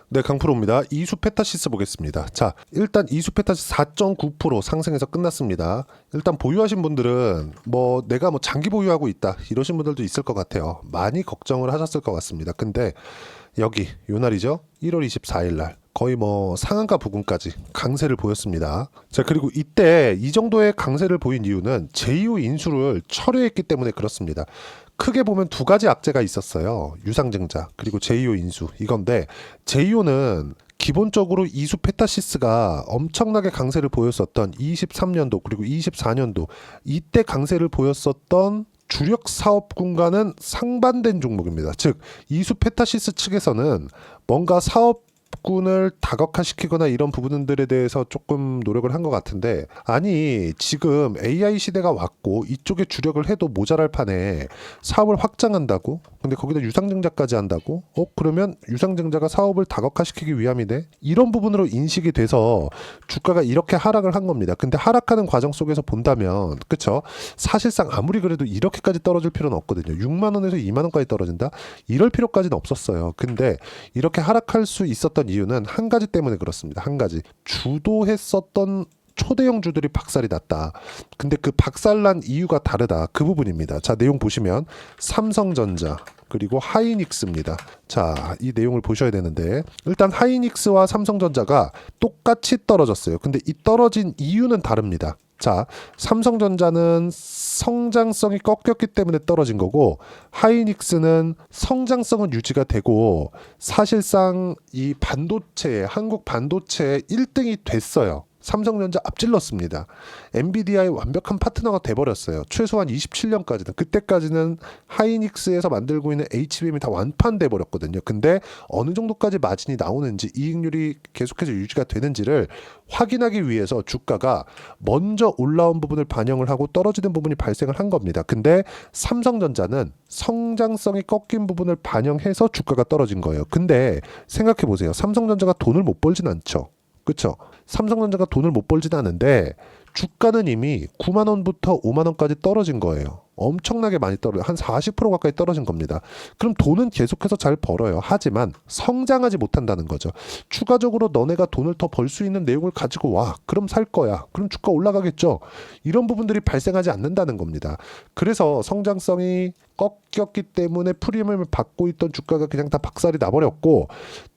네, 강프로입니다. 이수페타시스 보겠습니다. 자, 일단 이수페타시스 4.9% 상승해서 끝났습니다. 일단 보유하신 분들은 내가 장기 보유하고 있다 이러신 분들도 있을 것 같아요. 많이 걱정을 하셨을 것 같습니다. 근데 여기 요 날이죠. 1월 24일 날 거의 상한가 부근까지 강세를 보였습니다. 자, 그리고 이때 이 정도의 강세를 보인 이유는 제2호 인수를 철회했기 때문에 그렇습니다. 크게 보면 두 가지 악재가 있었어요. 유상증자 그리고 제2호 인수 이건데, 제2호는 기본적으로 이수페타시스가 엄청나게 강세를 보였었던 23년도 그리고 24년도 이때 강세를 보였었던 주력 사업군과는 상반된 종목입니다. 즉 이수페타시스 측에서는 뭔가 사업군을 다각화시키거나 이런 부분들에 대해서 조금 노력을 한 것 같은데, 아니 지금 AI 시대가 왔고 이쪽에 주력을 해도 모자랄 판에 사업을 확장한다고? 근데 거기다 유상증자까지 한다고? 그러면 유상증자가 사업을 다각화시키기 위함이네? 이런 부분으로 인식이 돼서 주가가 이렇게 하락을 한 겁니다. 근데 하락하는 과정 속에서 본다면 그쵸? 사실상 아무리 그래도 이렇게까지 떨어질 필요는 없거든요. 6만원에서 2만원까지 떨어진다? 이럴 필요까지는 없었어요. 근데 이렇게 하락할 수 있었던 이유는 한 가지 때문에 그렇습니다. 한 가지. 주도했었던 초대형 주들이 박살이 났다. 근데 그 박살난 이유가 다르다. 그 부분입니다. 자, 내용 보시면 삼성전자 그리고 하이닉스입니다. 자, 이 내용을 보셔야 되는데, 일단 하이닉스와 삼성전자가 똑같이 떨어졌어요. 근데 이 떨어진 이유는 다릅니다. 자, 삼성전자는 성장성이 꺾였기 때문에 떨어진 거고, 하이닉스는 성장성은 유지가 되고 사실상 이 한국 반도체의 1등이 됐어요. 삼성전자 앞질렀습니다. 엔비디아의 완벽한 파트너가 돼버렸어요. 최소한 27년까지는. 그때까지는 하이닉스에서 만들고 있는 HBM이 다 완판돼 버렸거든요. 근데 어느 정도까지 마진이 나오는지, 이익률이 계속해서 유지가 되는지를 확인하기 위해서 주가가 먼저 올라온 부분을 반영을 하고 떨어지는 부분이 발생을 한 겁니다. 근데 삼성전자는 성장성이 꺾인 부분을 반영해서 주가가 떨어진 거예요. 근데 생각해 보세요. 삼성전자가 돈을 못 벌진 않죠. 그렇죠? 삼성전자가 돈을 못 벌진 않은데 주가는 이미 9만원부터 5만원까지 떨어진 거예요. 엄청나게 많이 떨어요. 한 40% 가까이 떨어진 겁니다. 그럼 돈은 계속해서 잘 벌어요. 하지만 성장하지 못한다는 거죠. 추가적으로 너네가 돈을 더 벌 수 있는 내용을 가지고 와. 그럼 살 거야. 그럼 주가 올라가겠죠. 이런 부분들이 발생하지 않는다는 겁니다. 그래서 성장성이 꺾였기 때문에 프리미엄을 받고 있던 주가가 그냥 다 박살이 나버렸고,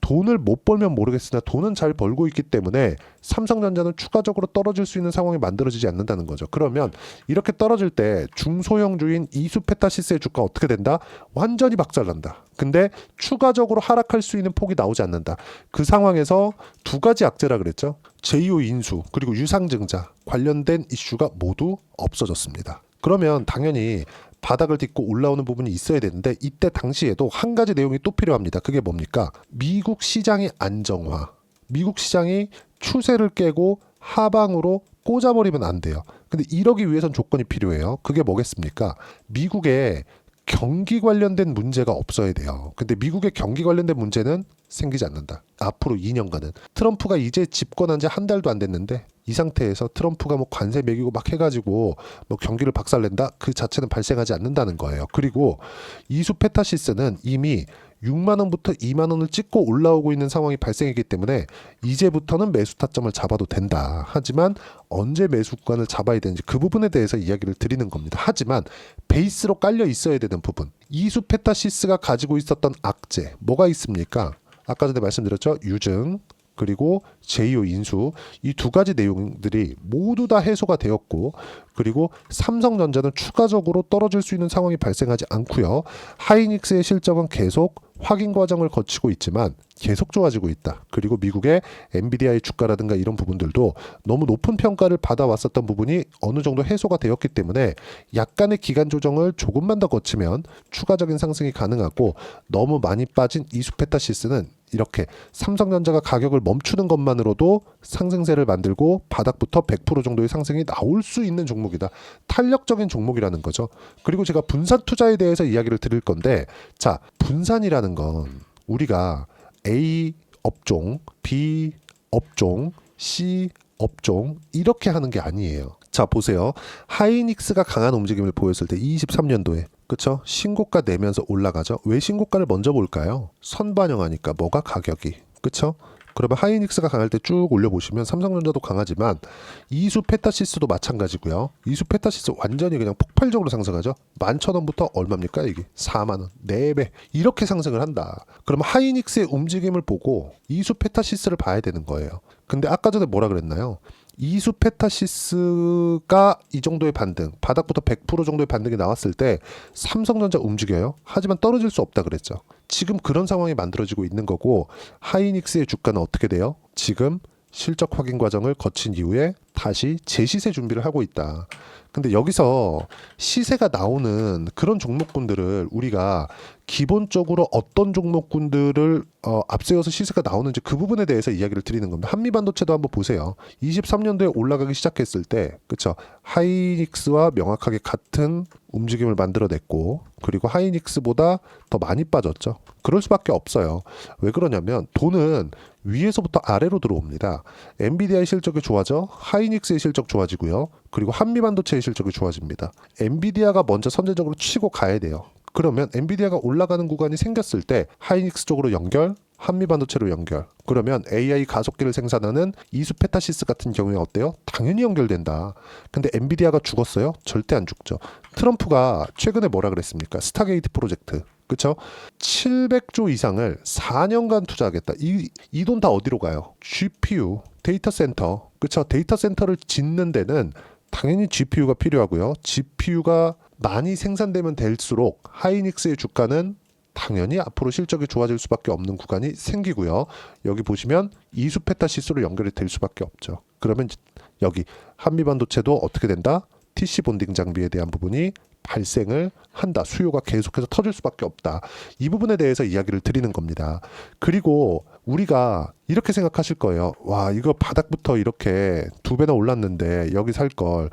돈을 못 벌면 모르겠으나 돈은 잘 벌고 있기 때문에 삼성전자는 추가적으로 떨어질 수 있는 상황이 만들어지지 않는다는 거죠. 그러면 이렇게 떨어질 때 중소형주인 이수페타시스의 주가 어떻게 된다? 완전히 박살난다. 근데 추가적으로 하락할 수 있는 폭이 나오지 않는다. 그 상황에서 두 가지 악재라 그랬죠. 제2호 인수 그리고 유상증자 관련된 이슈가 모두 없어졌습니다. 그러면 당연히 바닥을 딛고 올라오는 부분이 있어야 되는데, 이때 당시에도 한 가지 내용이 또 필요합니다. 그게 뭡니까? 미국 시장의 안정화. 미국 시장이 추세를 깨고 하방으로 꽂아버리면 안 돼요. 근데 이러기 위해선 조건이 필요해요. 그게 뭐겠습니까? 미국의 경기 관련된 문제가 없어야 돼요. 근데 미국의 경기 관련된 문제는 생기지 않는다. 앞으로 2년간은. 트럼프가 이제 집권한 지 한 달도 안 됐는데 이 상태에서 트럼프가 관세 매기고 막 해가지고 경기를 박살낸다? 그 자체는 발생하지 않는다는 거예요. 그리고 이수페타시스는 이미 6만원부터 2만원을 찍고 올라오고 있는 상황이 발생했기 때문에 이제부터는 매수 타점을 잡아도 된다. 하지만 언제 매수 구간을 잡아야 되는지 그 부분에 대해서 이야기를 드리는 겁니다. 하지만 베이스로 깔려 있어야 되는 부분, 이수페타시스가 가지고 있었던 악재 뭐가 있습니까? 아까 전에 말씀드렸죠. 유증 그리고 제2호 인수, 이 두 가지 내용들이 모두 다 해소가 되었고, 그리고 삼성전자는 추가적으로 떨어질 수 있는 상황이 발생하지 않고요. 하이닉스의 실적은 계속 확인 과정을 거치고 있지만 계속 좋아지고 있다. 그리고 미국의 엔비디아의 주가라든가 이런 부분들도 너무 높은 평가를 받아왔었던 부분이 어느 정도 해소가 되었기 때문에 약간의 기간 조정을 조금만 더 거치면 추가적인 상승이 가능하고, 너무 많이 빠진 이수페타시스는 이렇게 삼성전자가 가격을 멈추는 것만으로도 상승세를 만들고 바닥부터 100% 정도의 상승이 나올 수 있는 종목이다. 탄력적인 종목이라는 거죠. 그리고 제가 분산 투자에 대해서 이야기를 드릴 건데, 자, 분산이라는 건 우리가 A 업종, B 업종, C 업종 이렇게 하는 게 아니에요. 자, 보세요. 하이닉스가 강한 움직임을 보였을 때 23년도에 그쵸? 신고가 내면서 올라가죠. 왜 신고가를 먼저 볼까요? 선반영하니까. 뭐가? 가격이. 그쵸? 그러면 하이닉스가 강할 때 쭉 올려보시면 삼성전자도 강하지만 이수 페타시스도 마찬가지고요. 이수 페타시스 완전히 그냥 폭발적으로 상승하죠. 11,000원부터 얼마입니까? 이게 4만원, 4배 이렇게 상승을 한다. 그러면 하이닉스의 움직임을 보고 이수 페타시스를 봐야 되는 거예요. 근데 아까 전에 뭐라 그랬나요? 이수 페타시스가 이 정도의 반등, 바닥부터 100% 정도의 반등이 나왔을 때 삼성전자 움직여요. 하지만 떨어질 수 없다 그랬죠. 지금 그런 상황이 만들어지고 있는 거고, 하이닉스의 주가는 어떻게 돼요? 지금 실적 확인 과정을 거친 이후에 다시 재시세 준비를 하고 있다. 근데 여기서 시세가 나오는 그런 종목군들을 우리가 기본적으로 어떤 종목군들을 앞세워서 시세가 나오는지 그 부분에 대해서 이야기를 드리는 겁니다. 한미반도체도 한번 보세요. 23년도에 올라가기 시작했을 때, 그쵸? 하이닉스와 명확하게 같은 움직임을 만들어냈고, 그리고 하이닉스보다 더 많이 빠졌죠. 그럴 수밖에 없어요. 왜 그러냐면 돈은 위에서부터 아래로 들어옵니다. 엔비디아의 실적이 좋아져, 하이닉스의 실적 좋아지고요. 그리고 한미반도체의 실적이 좋아집니다. 엔비디아가 먼저 선제적으로 치고 가야 돼요. 그러면 엔비디아가 올라가는 구간이 생겼을 때 하이닉스 쪽으로 연결, 한미반도체로 연결. 그러면 AI 가속기를 생산하는 이수페타시스 같은 경우에 어때요? 당연히 연결된다. 근데 엔비디아가 죽었어요? 절대 안 죽죠. 트럼프가 최근에 뭐라 그랬습니까? 스타게이트 프로젝트. 그쵸? 700조 이상을 4년간 투자하겠다. 이 돈 다 어디로 가요? GPU, 데이터 센터. 그쵸? 데이터 센터를 짓는 데는 당연히 GPU가 필요하고요. GPU가 많이 생산되면 될수록 하이닉스의 주가는 당연히 앞으로 실적이 좋아질 수밖에 없는 구간이 생기고요. 여기 보시면 이수페타시스로 연결이 될 수밖에 없죠. 그러면 여기 한미반도체도 어떻게 된다? TC 본딩 장비에 대한 부분이 발생을 한다. 수요가 계속해서 터질 수밖에 없다. 이 부분에 대해서 이야기를 드리는 겁니다. 그리고 우리가 이렇게 생각하실 거예요. 와, 이거 바닥부터 이렇게 2배나 올랐는데 여기 살 걸.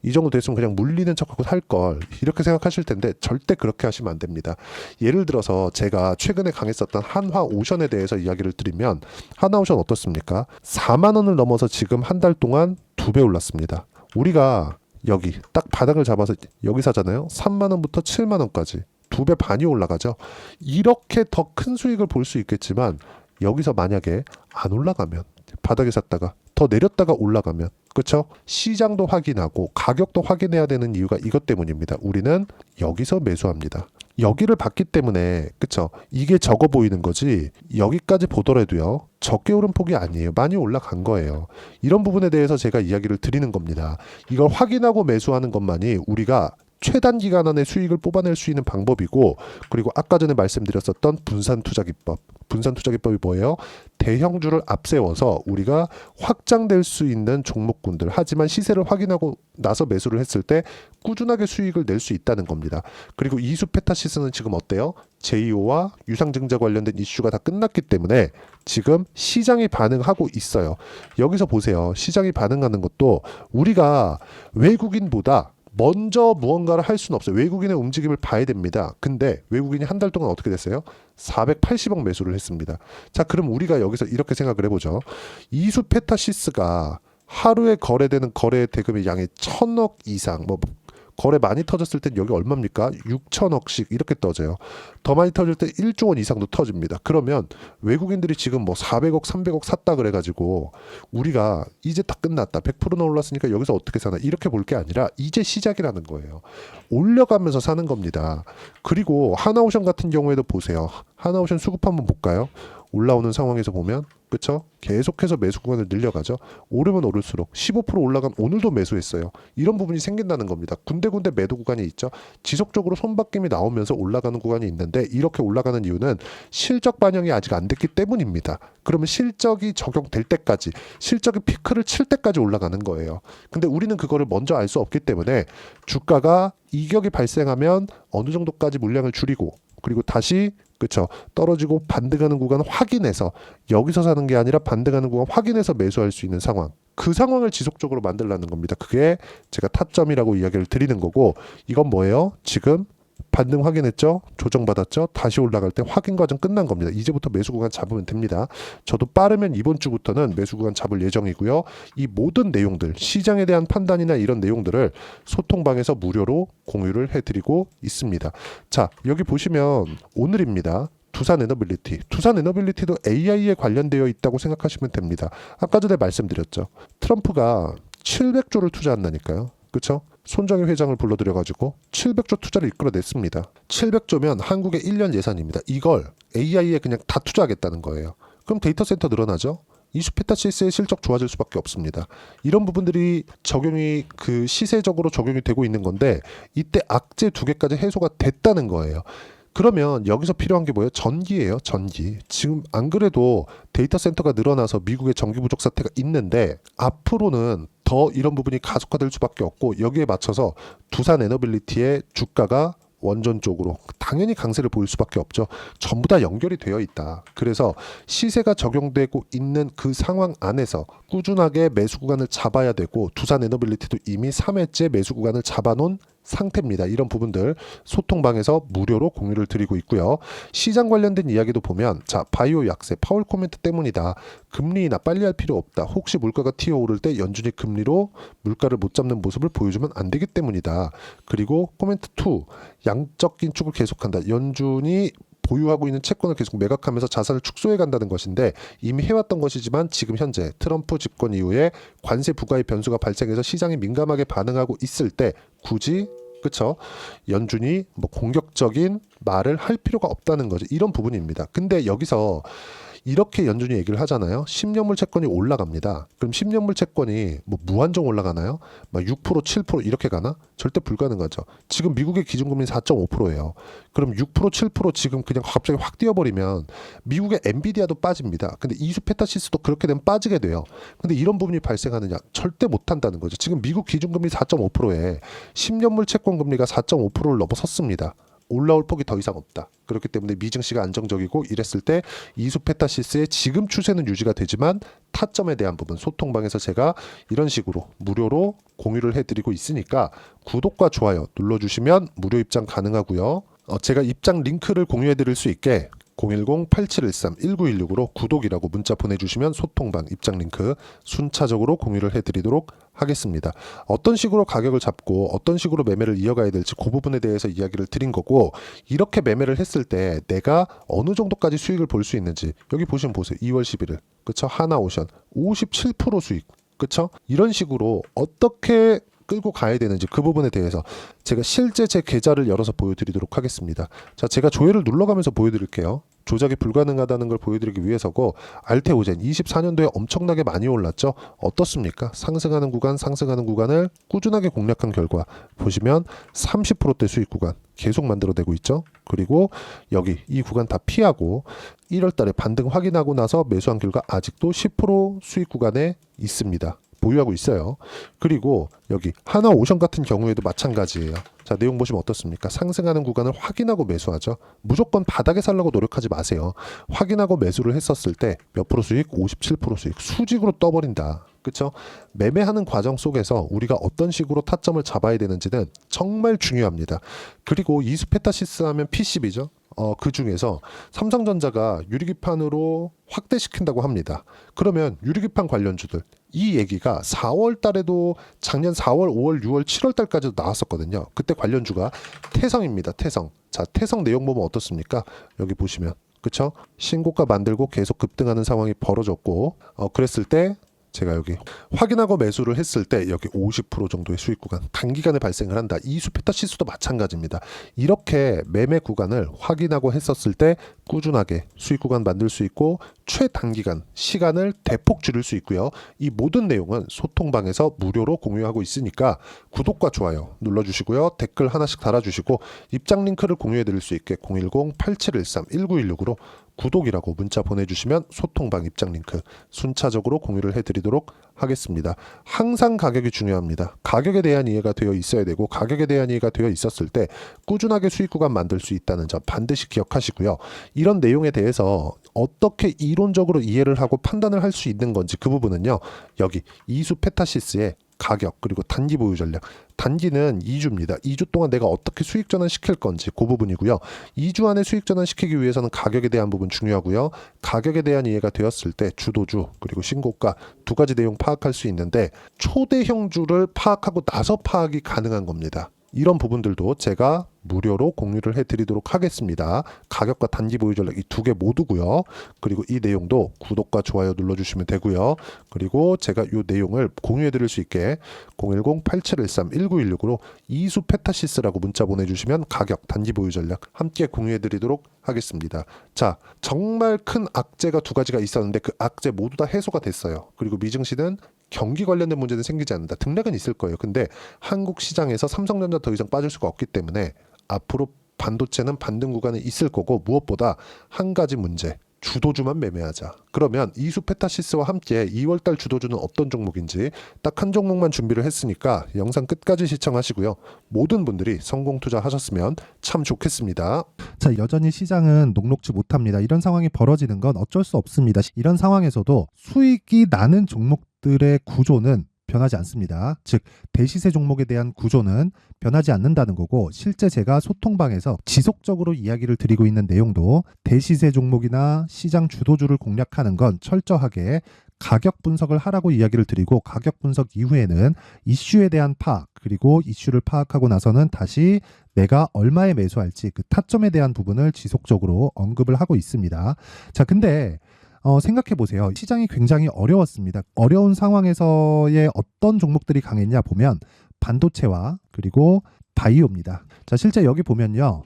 이 정도 됐으면 그냥 물리는 척하고 살 걸. 이렇게 생각하실 텐데 절대 그렇게 하시면 안 됩니다. 예를 들어서 제가 최근에 강했었던 한화오션에 대해서 이야기를 드리면, 한화오션 어떻습니까? 4만 원을 넘어서 지금 한 달 동안 2배 올랐습니다. 우리가 여기 딱 바닥을 잡아서 여기 사잖아요. 3만 원부터 7만 원까지 2배 반이 올라가죠. 이렇게 더 큰 수익을 볼 수 있겠지만, 여기서 만약에 안 올라가면, 바닥에 샀다가 더 내렸다가 올라가면, 그렇죠? 시장도 확인하고 가격도 확인해야 되는 이유가 이것 때문입니다. 우리는 여기서 매수합니다. 여기를 봤기 때문에, 그쵸? 이게 적어 보이는 거지, 여기까지 보더라도요, 적게 오른 폭이 아니에요. 많이 올라간 거예요. 이런 부분에 대해서 제가 이야기를 드리는 겁니다. 이걸 확인하고 매수하는 것만이 우리가 최단 기간 안에 수익을 뽑아낼 수 있는 방법이고, 그리고 아까 전에 말씀드렸었던 분산 투자 기법. 분산 투자 기법이 뭐예요? 대형주를 앞세워서 우리가 확장될 수 있는 종목군들, 하지만 시세를 확인하고 나서 매수를 했을 때 꾸준하게 수익을 낼 수 있다는 겁니다. 그리고 이수페타시스는 지금 어때요? 제이오와 유상증자 관련된 이슈가 다 끝났기 때문에 지금 시장이 반응하고 있어요. 여기서 보세요. 시장이 반응하는 것도 우리가 외국인보다 먼저 무언가를 할 수는 없어요. 외국인의 움직임을 봐야 됩니다. 근데 외국인이 한 달 동안 어떻게 됐어요? 480억 매수를 했습니다. 자, 그럼 우리가 여기서 이렇게 생각을 해보죠. 이수페타시스가 하루에 거래되는 거래 대금의 양이 1,000억 이상, 뭐 거래 많이 터졌을 땐 여기 얼마입니까? 6천억씩 이렇게 떠져요. 더 많이 터질 때 1조 원 이상도 터집니다. 그러면 외국인들이 지금 뭐 400억, 300억 샀다 그래가지고 우리가 이제 다 끝났다. 100%나 올랐으니까 여기서 어떻게 사나. 이렇게 볼 게 아니라 이제 시작이라는 거예요. 올려가면서 사는 겁니다. 그리고 하나오션 같은 경우에도 보세요. 하나오션 수급 한번 볼까요? 올라오는 상황에서 보면, 그쵸? 계속해서 매수 구간을 늘려가죠. 오르면 오를수록 15% 올라간 오늘도 매수했어요. 이런 부분이 생긴다는 겁니다. 군데군데 매도 구간이 있죠. 지속적으로 손바뀜이 나오면서 올라가는 구간이 있는데, 이렇게 올라가는 이유는 실적 반영이 아직 안 됐기 때문입니다. 그러면 실적이 적용될 때까지, 실적이 피크를 칠 때까지 올라가는 거예요. 근데 우리는 그거를 먼저 알 수 없기 때문에 주가가 이격이 발생하면 어느 정도까지 물량을 줄이고, 그리고 다시, 그쵸, 떨어지고 반등하는 구간 확인해서, 여기서 사는 게 아니라 반등하는 구간 확인해서 매수할 수 있는 상황, 그 상황을 지속적으로 만들라는 겁니다. 그게 제가 타점이라고 이야기를 드리는 거고, 이건 뭐예요? 지금 반등 확인했죠? 조정받았죠? 다시 올라갈 때 확인 과정 끝난 겁니다. 이제부터 매수 구간 잡으면 됩니다. 저도 빠르면 이번 주부터는 매수 구간 잡을 예정이고요. 이 모든 내용들, 시장에 대한 판단이나 이런 내용들을 소통방에서 무료로 공유를 해드리고 있습니다. 자, 여기 보시면 오늘입니다. 두산 에너빌리티. 두산 에너빌리티도 AI에 관련되어 있다고 생각하시면 됩니다. 아까 전에 말씀드렸죠. 트럼프가 700조를 투자한다니까요. 그렇죠? 손정희 회장을 불러들여가지고 700조 투자를 이끌어냈습니다. 700조면 한국의 1년 예산입니다. 이걸 AI에 그냥 다 투자하겠다는 거예요. 그럼 데이터 센터 늘어나죠? 이수페타시스의 실적 좋아질 수밖에 없습니다. 이런 부분들이 적용이 시세적으로 적용이 되고 있는 건데 이때 악재 2개까지 해소가 됐다는 거예요. 그러면 여기서 필요한 게 뭐예요? 전기예요. 전기. 지금 안 그래도 데이터 센터가 늘어나서 미국의 전기 부족 사태가 있는데 앞으로는 더 이런 부분이 가속화될 수밖에 없고 여기에 맞춰서 두산 에너빌리티의 주가가 원전 쪽으로 당연히 강세를 보일 수밖에 없죠. 전부 다 연결이 되어 있다. 그래서 시세가 적용되고 있는 그 상황 안에서 꾸준하게 매수 구간을 잡아야 되고 두산 에너빌리티도 이미 3회째 매수 구간을 잡아놓은 상태입니다. 이런 부분들 소통방에서 무료로 공유를 드리고 있고요. 시장 관련된 이야기도 보면 자 바이오 약세 파월 코멘트 때문이다. 금리 인하 빨리 할 필요 없다. 혹시 물가가 튀어오를 때 연준이 금리로 물가를 못 잡는 모습을 보여주면 안 되기 때문이다. 그리고 코멘트 2 양적 긴축을 계속한다. 연준이 보유하고 있는 채권을 계속 매각하면서 자산을 축소해 간다는 것인데 이미 해왔던 것이지만 지금 현재 트럼프 집권 이후에 관세 부과의 변수가 발생해서 시장이 민감하게 반응하고 있을 때 굳이 그쵸? 연준이 뭐 공격적인 말을 할 필요가 없다는 거죠. 이런 부분입니다. 근데 여기서 이렇게 연준이 얘기를 하잖아요. 10년물 채권이 올라갑니다. 그럼 10년물 채권이 뭐 무한정 올라가나요? 막 6%, 7% 이렇게 가나? 절대 불가능하죠. 지금 미국의 기준금리 4.5%예요. 그럼 6%, 7% 지금 그냥 갑자기 확 뛰어버리면 미국의 엔비디아도 빠집니다. 근데 이수페타시스도 그렇게 되면 빠지게 돼요. 근데 이런 부분이 발생하느냐? 절대 못한다는 거죠. 지금 미국 기준금리 4.5%에 10년물 채권 금리가 4.5%를 넘어섰습니다. 올라올 폭이 더 이상 없다. 그렇기 때문에 미증시가 안정적이고 이랬을 때 이수페타시스의 지금 추세는 유지가 되지만 타점에 대한 부분 소통방에서 제가 이런 식으로 무료로 공유를 해드리고 있으니까 구독과 좋아요 눌러주시면 무료 입장 가능하고요. 제가 입장 링크를 공유해드릴 수 있게 010-8713-1916으로 구독이라고 문자 보내주시면 소통방 입장 링크 순차적으로 공유를 해드리도록 하겠습니다. 어떤 식으로 가격을 잡고 어떤 식으로 매매를 이어가야 될지 그 부분에 대해서 이야기를 드린 거고 이렇게 매매를 했을 때 내가 어느 정도까지 수익을 볼 수 있는지 여기 보시면 보세요. 2월 11일 그쵸? 하나오션 57% 수익 그쵸? 이런 식으로 어떻게 끌고 가야 되는지 그 부분에 대해서 제가 실제 제 계좌를 열어서 보여드리도록 하겠습니다. 자, 제가 조회를 눌러가면서 보여드릴게요. 조작이 불가능하다는 걸 보여드리기 위해서고 알테오젠 24년도에 엄청나게 많이 올랐죠. 어떻습니까? 상승하는 구간을 꾸준하게 공략한 결과 보시면 30%대 수익 구간 계속 만들어내고 있죠. 그리고 여기 이 구간 다 피하고 1월 달에 반등 확인하고 나서 매수한 결과 아직도 10% 수익 구간에 있습니다. 보유하고 있어요. 그리고 여기 하나오션 같은 경우에도 마찬가지예요. 자, 내용 보시면 어떻습니까? 상승하는 구간을 확인하고 매수하죠. 무조건 바닥에 살려고 노력하지 마세요. 확인하고 매수를 했었을 때 몇 프로 수익? 57% 수익. 수직으로 떠버린다. 그렇죠? 매매하는 과정 속에서 우리가 어떤 식으로 타점을 잡아야 되는지는 정말 중요합니다. 그리고 이수페타시스 하면 PCB죠. 그 중에서 삼성전자가 유리기판으로 확대시킨다고 합니다. 그러면 유리기판 관련주들 이 얘기가 4월 달에도 작년 4월, 5월, 6월, 7월 달까지도 나왔었거든요. 그때 관련주가 태성입니다. 태성. 자, 태성 내용 보면 어떻습니까? 여기 보시면 그쵸? 신고가 만들고 계속 급등하는 상황이 벌어졌고 그랬을 때 제가 여기 확인하고 매수를 했을 때 여기 50% 정도의 수익 구간 단기간에 발생을 한다. 이수페타시스도 마찬가지입니다. 이렇게 매매 구간을 확인하고 했었을 때 꾸준하게 수익 구간 만들 수 있고 최단기간 시간을 대폭 줄일 수 있고요. 이 모든 내용은 소통방에서 무료로 공유하고 있으니까 구독과 좋아요 눌러주시고요. 댓글 하나씩 달아주시고 입장 링크를 공유해 드릴 수 있게 010-8713-1916으로 구독이라고 문자 보내주시면 소통방 입장 링크 순차적으로 공유를 해드리도록 하겠습니다. 항상 가격이 중요합니다. 가격에 대한 이해가 되어 있어야 되고 가격에 대한 이해가 되어 있었을 때 꾸준하게 수익 구간 만들 수 있다는 점 반드시 기억하시고요. 이런 내용에 대해서 어떻게 이론적으로 이해를 하고 판단을 할 수 있는 건지 그 부분은요. 여기 이수페타시스의 가격 그리고 단기 보유 전략 단기는 2주입니다. 2주 동안 내가 어떻게 수익 전환 시킬 건지 그 부분이고요. 2주 안에 수익 전환 시키기 위해서는 가격에 대한 부분 중요하고요. 가격에 대한 이해가 되었을 때 주도주 그리고 신고가 두 가지 내용 파악할 수 있는데 초대형주를 파악하고 나서 파악이 가능한 겁니다. 이런 부분들도 제가 무료로 공유를 해드리도록 하겠습니다. 가격과 단기 보유 전략 이 두 개 모두고요. 그리고 이 내용도 구독과 좋아요 눌러주시면 되고요. 그리고 제가 이 내용을 공유해드릴 수 있게 010-8713-1916으로 이수 페타시스라고 문자 보내주시면 가격, 단기 보유 전략 함께 공유해드리도록 하겠습니다. 자, 정말 큰 악재가 두 가지가 있었는데 그 악재 모두 다 해소가 됐어요. 그리고 미증시는 경기 관련된 문제는 생기지 않는다. 등락은 있을 거예요. 근데 한국 시장에서 삼성전자 더 이상 빠질 수가 없기 때문에 앞으로 반도체는 반등 구간에 있을 거고, 무엇보다 한 가지 문제, 주도주만 매매하자. 그러면 이수 페타시스와 함께 2월달 주도주는 어떤 종목인지 딱 한 종목만 준비를 했으니까 영상 끝까지 시청하시고요. 모든 분들이 성공 투자하셨으면 참 좋겠습니다. 자, 여전히 시장은 녹록지 못합니다. 이런 상황이 벌어지는 건 어쩔 수 없습니다. 이런 상황에서도 수익이 나는 종목들의 구조는 변하지 않습니다. 즉, 대시세 종목에 대한 구조는 변하지 않는다는 거고, 실제 제가 소통방에서 지속적으로 이야기를 드리고 있는 내용도 대시세 종목이나 시장 주도주를 공략하는 건 철저하게 가격 분석을 하라고 이야기를 드리고, 가격 분석 이후에는 이슈에 대한 파악, 그리고 이슈를 파악하고 나서는 다시 내가 얼마에 매수할지 그 타점에 대한 부분을 지속적으로 언급을 하고 있습니다. 자, 근데 생각해 보세요. 시장이 굉장히 어려웠습니다. 어려운 상황에서의 어떤 종목들이 강했냐 보면 반도체와 그리고 바이오입니다. 자, 실제 여기 보면요.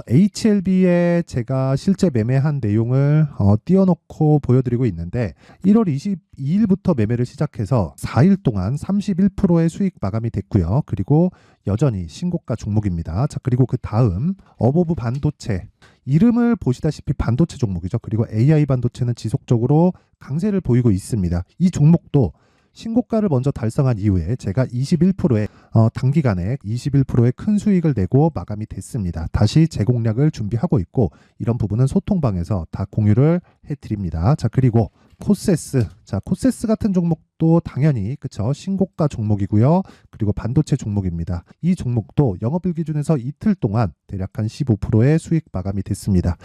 HLB에 제가 실제 매매한 내용을 띄워놓고 보여드리고 있는데 1월 22일부터 매매를 시작해서 4일 동안 31%의 수익 마감이 됐고요. 그리고 여전히 신고가 종목입니다. 자, 그리고 그 다음 어보브 반도체, 이름을 보시다시피 반도체 종목이죠. 그리고 AI 반도체는 지속적으로 강세를 보이고 있습니다. 이 종목도 신고가를 먼저 달성한 이후에 제가 21%의 단기간에 21%의 큰 수익을 내고 마감이 됐습니다. 다시 재공략을 준비하고 있고, 이런 부분은 소통방에서 다 공유를 해드립니다. 자, 그리고 코세스. 자, 코세스 같은 종목도 당연히 그쵸, 신고가 종목이고요. 그리고 반도체 종목입니다. 이 종목도 영업일 기준에서 이틀 동안 대략 한 15%의 수익 마감이 됐습니다.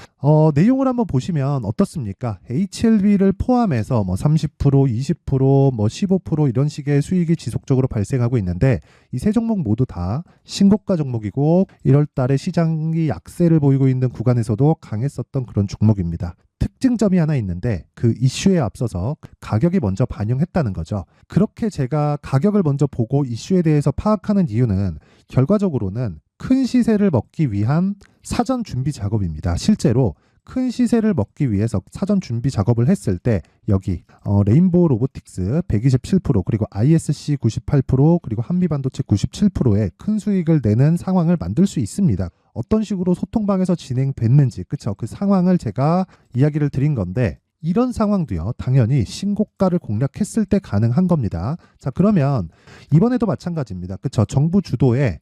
내용을 한번 보시면 어떻습니까? HLB를 포함해서 뭐 30%, 20%, 뭐 15% 이런 식의 수익이 지속적으로 발생하고 있는데, 이 세 종목 모두 다 신고가 종목이고 1월 달에 시장이 약세를 보이고 있는 구간에서도 강했었던 그런 종목입니다. 특징점이 하나 있는데 그 이슈에 앞서서 가격이 먼저 반영했다는 거죠. 그렇게 제가 가격을 먼저 보고 이슈에 대해서 파악하는 이유는 결과적으로는 큰 시세를 먹기 위한 사전 준비 작업입니다. 실제로 큰 시세를 먹기 위해서 사전 준비 작업을 했을 때 여기 레인보우 로보틱스 127%, 그리고 ISC 98%, 그리고 한미반도체 97%의 큰 수익을 내는 상황을 만들 수 있습니다. 어떤 식으로 소통방에서 진행됐는지, 그쵸? 그 상황을 제가 이야기를 드린 건데, 이런 상황도요, 당연히 신고가를 공략했을 때 가능한 겁니다. 자, 그러면 이번에도 마찬가지입니다. 그쵸? 정부 주도의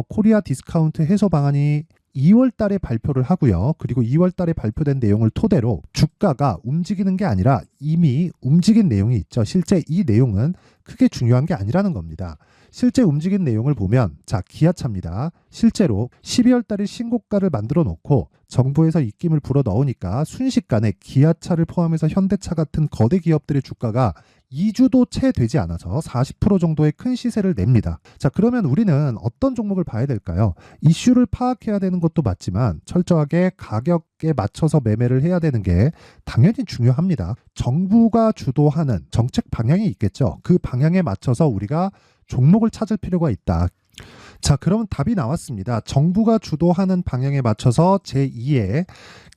코리아 디스카운트 해소 방안이 2월 달에 발표를 하고요. 그리고 2월 달에 발표된 내용을 토대로 주가가 움직이는 게 아니라 이미 움직인 내용이 있죠. 실제 이 내용은 크게 중요한 게 아니라는 겁니다. 실제 움직인 내용을 보면, 자, 기아차입니다. 실제로 12월 달에 신고가를 만들어 놓고 정부에서 입김을 불어 넣으니까 순식간에 기아차를 포함해서 현대차 같은 거대 기업들의 주가가 2주도 채 되지 않아서 40% 정도의 큰 시세를 냅니다. 자, 그러면 우리는 어떤 종목을 봐야 될까요? 이슈를 파악해야 되는 것도 맞지만 철저하게 가격에 맞춰서 매매를 해야 되는 게 당연히 중요합니다. 정부가 주도하는 정책 방향이 있겠죠. 그 방향에 맞춰서 우리가 종목을 찾을 필요가 있다. 자, 그러면 답이 나왔습니다. 정부가 주도하는 방향에 맞춰서 제2의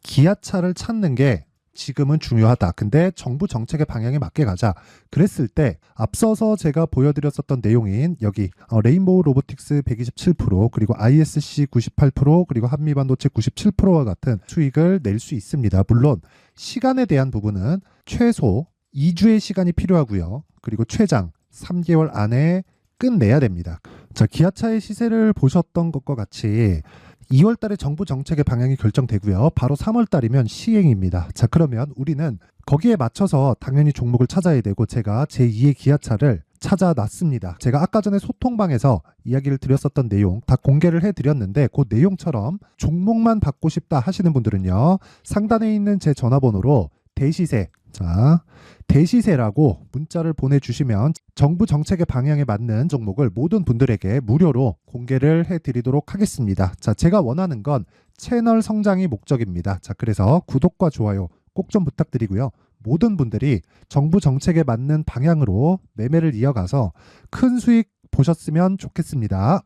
기아차를 찾는 게 지금은 중요하다. 근데 정부 정책의 방향에 맞게 가자. 그랬을 때 앞서서 제가 보여드렸었던 내용인 여기 레인보우 로보틱스 127%, 그리고 ISC 98%, 그리고 한미반도체 97%와 같은 수익을 낼 수 있습니다. 물론 시간에 대한 부분은 최소 2주의 시간이 필요하고요. 그리고 최장 3개월 안에 끝내야 됩니다. 자, 기아차의 시세를 보셨던 것과 같이 2월 달에 정부 정책의 방향이 결정되고요. 바로 3월 달이면 시행입니다. 자, 그러면 우리는 거기에 맞춰서 당연히 종목을 찾아야 되고, 제가 제2의 기아차를 찾아놨습니다. 제가 아까 전에 소통방에서 이야기를 드렸었던 내용 다 공개를 해드렸는데, 그 내용처럼 종목만 받고 싶다 하시는 분들은요, 상단에 있는 제 전화번호로 대시세 자, 대시세라고 문자를 보내주시면 정부 정책의 방향에 맞는 종목을 모든 분들에게 무료로 공개를 해드리도록 하겠습니다. 자, 제가 원하는 건 채널 성장이 목적입니다. 자, 그래서 구독과 좋아요 꼭 좀 부탁드리고요. 모든 분들이 정부 정책에 맞는 방향으로 매매를 이어가서 큰 수익 보셨으면 좋겠습니다.